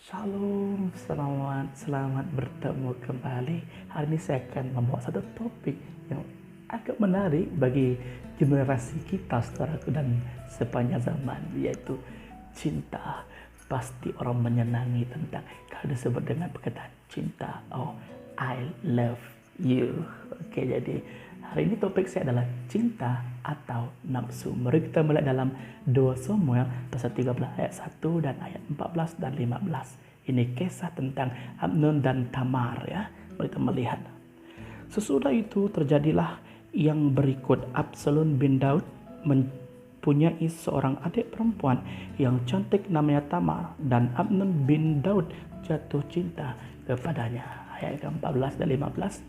Shalom, selamat bertemu kembali. Hari ini saya akan membawa satu topik yang agak menarik bagi generasi kita, saudaraku, dan sepanjang zaman, yaitu cinta. Pasti orang menyenangi tentang kalau disebut dengan perkataan cinta. Oh, I love you. Oke, jadi hari ini topik saya adalah cinta atau nafsu. Mari kita melihat dalam 2 Samuel pasal 13 ayat 1 dan ayat 14 dan 15. Ini kisah tentang Amnon dan Tamar ya. Mari kita melihat. Sesudah itu terjadilah yang berikut. Absalom bin Daud mempunyai seorang adik perempuan yang cantik namanya Tamar, dan Amnon bin Daud jatuh cinta kepadanya. Ayat 14 dan 15.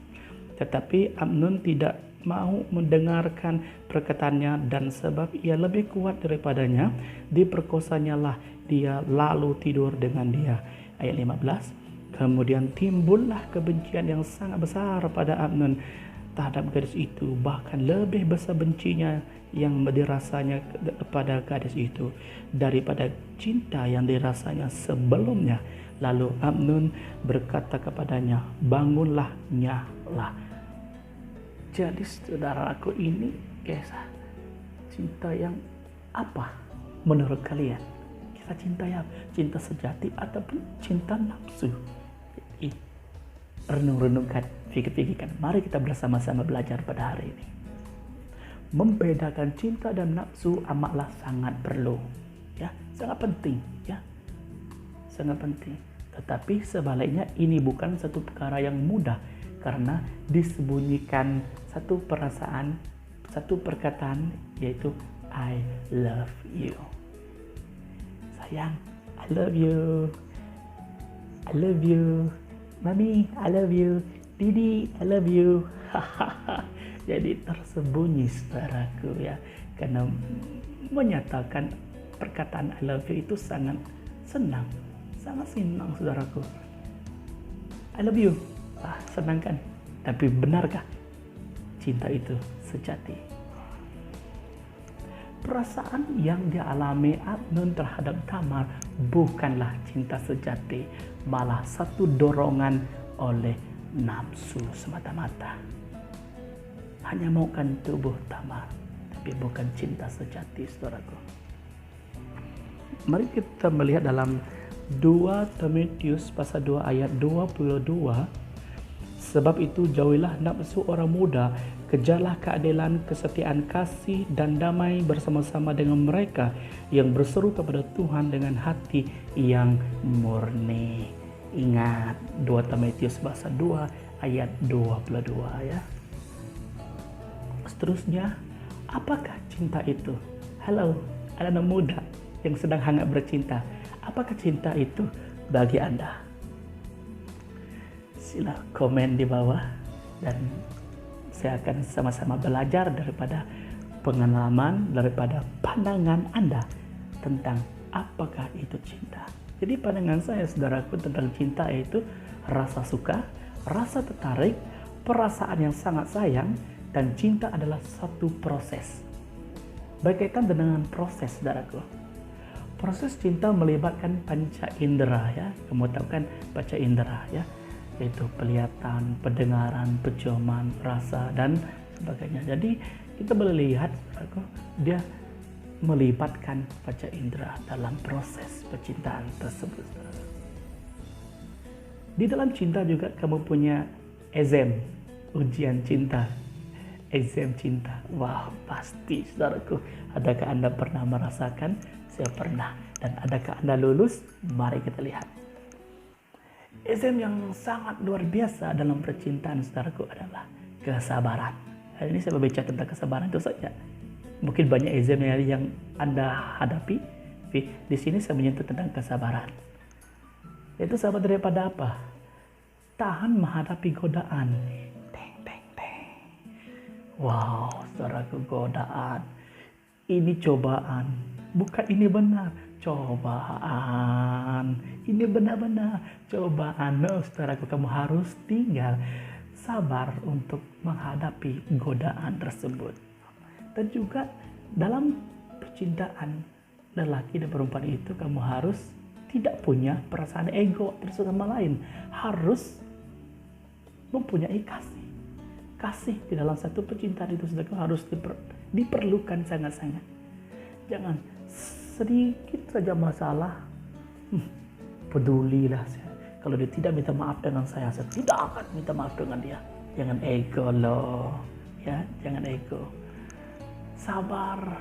Tetapi Amnon tidak mau mendengarkan perkataannya, dan sebab ia lebih kuat daripadanya, diperkosanyalah dia lalu tidur dengan dia. Ayat 15. Kemudian timbullah kebencian yang sangat besar pada Amnon terhadap gadis itu, bahkan lebih besar bencinya yang dirasanya kepada gadis itu daripada cinta yang dirasanya sebelumnya. Lalu Amnon berkata kepadanya, bangunlah, nyala. Jadi saudaraku, ini kisah cinta yang apa menurut kalian? Kisah cinta yang cinta sejati ataupun cinta nafsu? Renung-renungkan, pikir-pikirkan. Mari kita bersama-sama belajar pada hari ini. Membedakan cinta dan nafsu amatlah sangat perlu, ya, sangat penting, ya, sangat penting. Tetapi sebaliknya ini bukan satu perkara yang mudah, karena disembunyikan satu perasaan, satu perkataan, yaitu I love you. Sayang, I love you. I love you. Mami, I love you. Didi, I love you. Jadi tersembunyi, saudaraku, ya, karena menyatakan perkataan I love you itu sangat senang, saudaraku. I love you. Senang kan? Tapi benarkah cinta itu sejati? Perasaan yang dialami Amnon terhadap Tamar bukanlah cinta sejati, malah satu dorongan oleh nafsu semata-mata. Hanya maukan tubuh Tamar, tapi bukan cinta sejati, saudaraku. Mari kita melihat dalam 2 Timotius pasal 2 ayat 22. Sebab itu jauhilah nafsu orang muda, kejarlah keadilan, kesetiaan, kasih, dan damai bersama-sama dengan mereka yang berseru kepada Tuhan dengan hati yang murni. Ingat 2 Timotius pasal 2 ayat 22, ya. Seterusnya, apakah cinta itu? Halo, anak muda yang sedang hangat bercinta. Apakah cinta itu bagi Anda? Sila komen di bawah, dan saya akan sama-sama belajar daripada pengalaman, daripada pandangan Anda tentang apakah itu cinta. Jadi pandangan saya, saudaraku, tentang cinta yaitu rasa suka, rasa tertarik, perasaan yang sangat sayang, dan cinta adalah satu proses. Berkaitan dengan proses, saudaraku. Proses cinta melibatkan panca indera, ya. Kamu tahu kan panca indera, ya, yaitu penglihatan, pendengaran, penciuman, rasa, dan sebagainya. Jadi kita boleh lihat dia melibatkan panca indera dalam proses percintaan tersebut. Di dalam cinta juga kamu punya exam, ujian cinta, exam cinta. Wah, pasti, saudaraku. Adakah Anda pernah merasakan? Saya pernah. Dan adakah Anda lulus? Mari kita lihat. Exam yang sangat luar biasa dalam percintaan, saudaraku, adalah kesabaran. Hari ini saya berbicara tentang kesabaran itu saja. Mungkin banyak exam yang Anda hadapi, tapi di sini saya menyentuh tentang kesabaran. Itu sabar daripada apa? Tahan menghadapi godaan. Wow, saudaraku, godaan. Ini cobaan. Bukan ini benar. Cobaan. Ini benar-benar cobaan. No, saudaraku, kamu harus tinggal sabar untuk menghadapi godaan tersebut. Dan juga dalam percintaan lelaki dan perempuan itu, kamu harus tidak punya perasaan ego terus sama lain. Harus mempunyai kasih. Kasih di dalam satu percintaan itu harus diperlukan sangat-sangat. Jangan sedikit saja masalah, pedulilah saya. Kalau dia tidak minta maaf dengan saya tidak akan minta maaf dengan dia. Jangan ego loh, ya, jangan ego. Sabar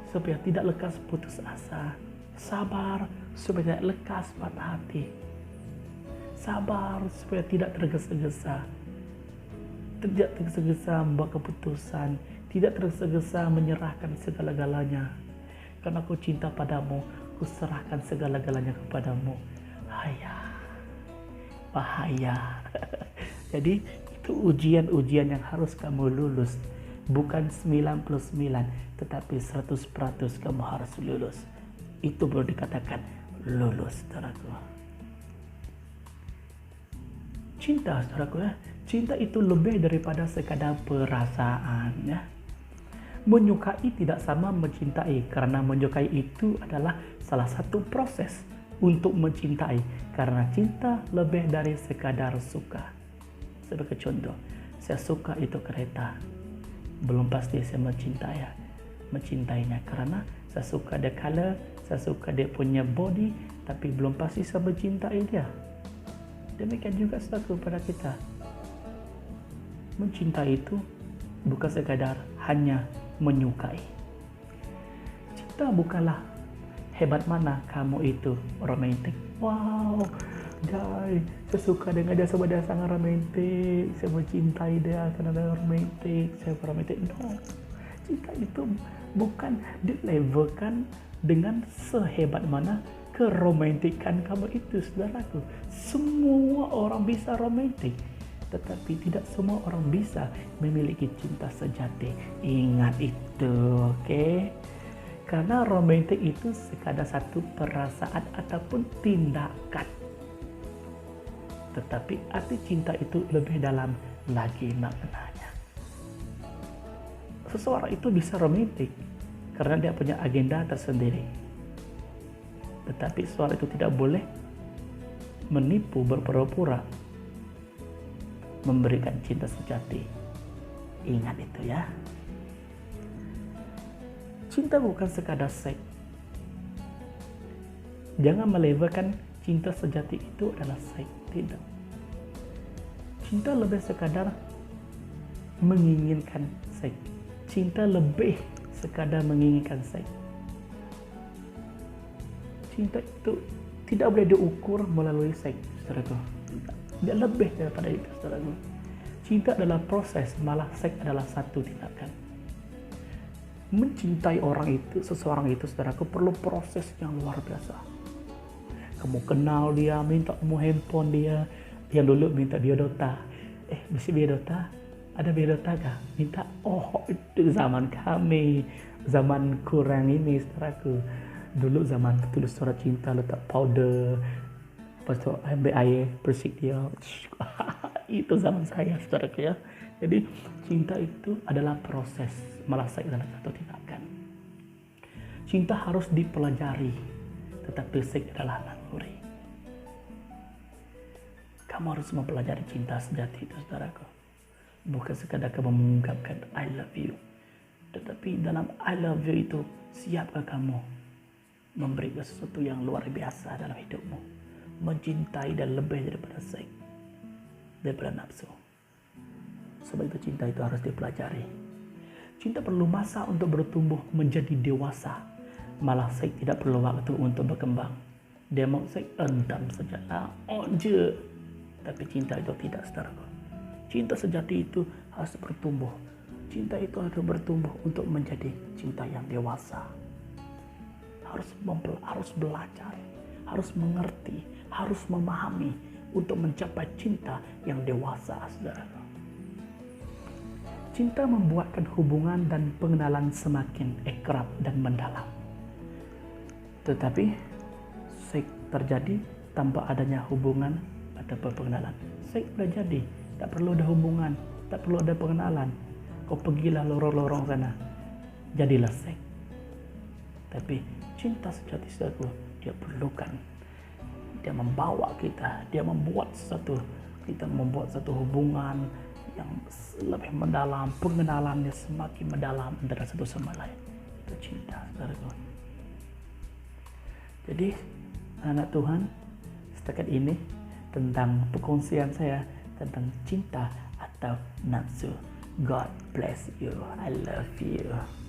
supaya tidak lekas putus asa. Sabar supaya tidak lekas patah hati. Sabar supaya tidak tergesa-gesa. Tidak tergesa-gesa membuat keputusan. Tidak tergesa-gesa menyerahkan segala-galanya. Karena aku cinta padamu, aku serahkan segala-galanya kepadamu. Bahaya. Jadi itu ujian-ujian yang harus kamu lulus. Bukan 99, tetapi 100% kamu harus lulus. Itu baru dikatakan lulus, saudaraku. Cinta, saudaraku, ya. Cinta itu lebih daripada sekadar perasaan, ya. Menyukai tidak sama mencintai, karena menyukai itu adalah salah satu proses untuk mencintai, karena cinta lebih dari sekadar suka. Sebagai contoh, saya suka itu kereta, belum pasti saya mencintainya, karena saya suka dia color, saya suka dia punya body, tapi belum pasti saya mencintai dia. Demikian juga satu pada kita. Mencintai itu bukan sekadar hanya menyukai. Cinta bukanlah hebat mana kamu itu romantis. Wow, guys, saya suka dengan dia sebab dia sangat romantis. Saya mencintai dia karena dia romantis. Saya romantis. No, cinta itu bukan dilevelkan dengan sehebat mana keromantikan kamu itu, saudaraku. Semua orang bisa romantik, tetapi tidak semua orang bisa memiliki cinta sejati. Ingat itu, oke? Karena romantik itu sekadar satu perasaan ataupun tindakan. Tetapi arti cinta itu lebih dalam lagi maknanya. Seseorang itu bisa romantik karena dia punya agenda tersendiri. Tetapi seseorang itu tidak boleh menipu, berpura-pura memberikan cinta sejati. Ingat itu, ya. Cinta bukan sekadar seks. Jangan melabelkan cinta sejati itu adalah seks. Tidak. Cinta lebih sekadar menginginkan seks. Cinta lebih sekadar menginginkan seks. Cinta itu tidak boleh diukur melalui seks, saudaraku. Dia lebih daripada itu, saudaraku. Cinta adalah proses, malah seks adalah satu tindakan. Mencintai orang itu, seseorang itu, saudaraku, perlu proses yang luar biasa. Kamu kenal dia, minta kamu handphone dia. Yang dulu minta biodata. Mesti biodata? Ada biodata kah? Minta. Oh, itu zaman kami. Zaman kurang ini, saudaraku. Dulu zaman tulis surat cinta, letak powder, lepas itu ambil air, bersih dia. Itu zaman saya, saudaraku, ya. Jadi cinta itu adalah proses, malah seks adalah satu tindakan. Cinta harus dipelajari, tetapi seks adalah naluri. Kamu harus mempelajari cinta sejati itu, saudaraku. Bukan sekadar kamu mengungkapkan I love you, tetapi dalam I love you itu, siapkah kamu memberi sesuatu yang luar biasa dalam hidupmu, mencintai dan lebih daripada seks, daripada nafsu. Sebab itu cinta itu harus dipelajari. Cinta perlu masa untuk bertumbuh menjadi dewasa, malah seks tidak perlu waktu untuk berkembang. Dia mau seks endam saja, je. Tapi cinta itu tidak, saudaraku. Cinta sejati itu harus bertumbuh. Cinta itu harus bertumbuh untuk menjadi cinta yang dewasa. Harus belajar, harus mengerti, harus memahami untuk mencapai cinta yang dewasa, saudara. Cinta membuatkan hubungan dan pengenalan semakin akrab dan mendalam. Tetapi seks terjadi tanpa adanya hubungan atau pengenalan. Seks terjadi, tak perlu ada hubungan, tak perlu ada pengenalan. Kau pergilah lorong-lorong sana, jadilah seks. Tapi cinta sejati, saudaraku, dia perlukan. Dia membawa kita, dia membuat kita membuat satu hubungan yang lebih mendalam, pengenalannya semakin mendalam antara satu sama lain. Itu cinta, saudaraku. Jadi, anak Tuhan, setakat ini tentang perkongsian saya tentang cinta atau nafsu. God bless you. I love you.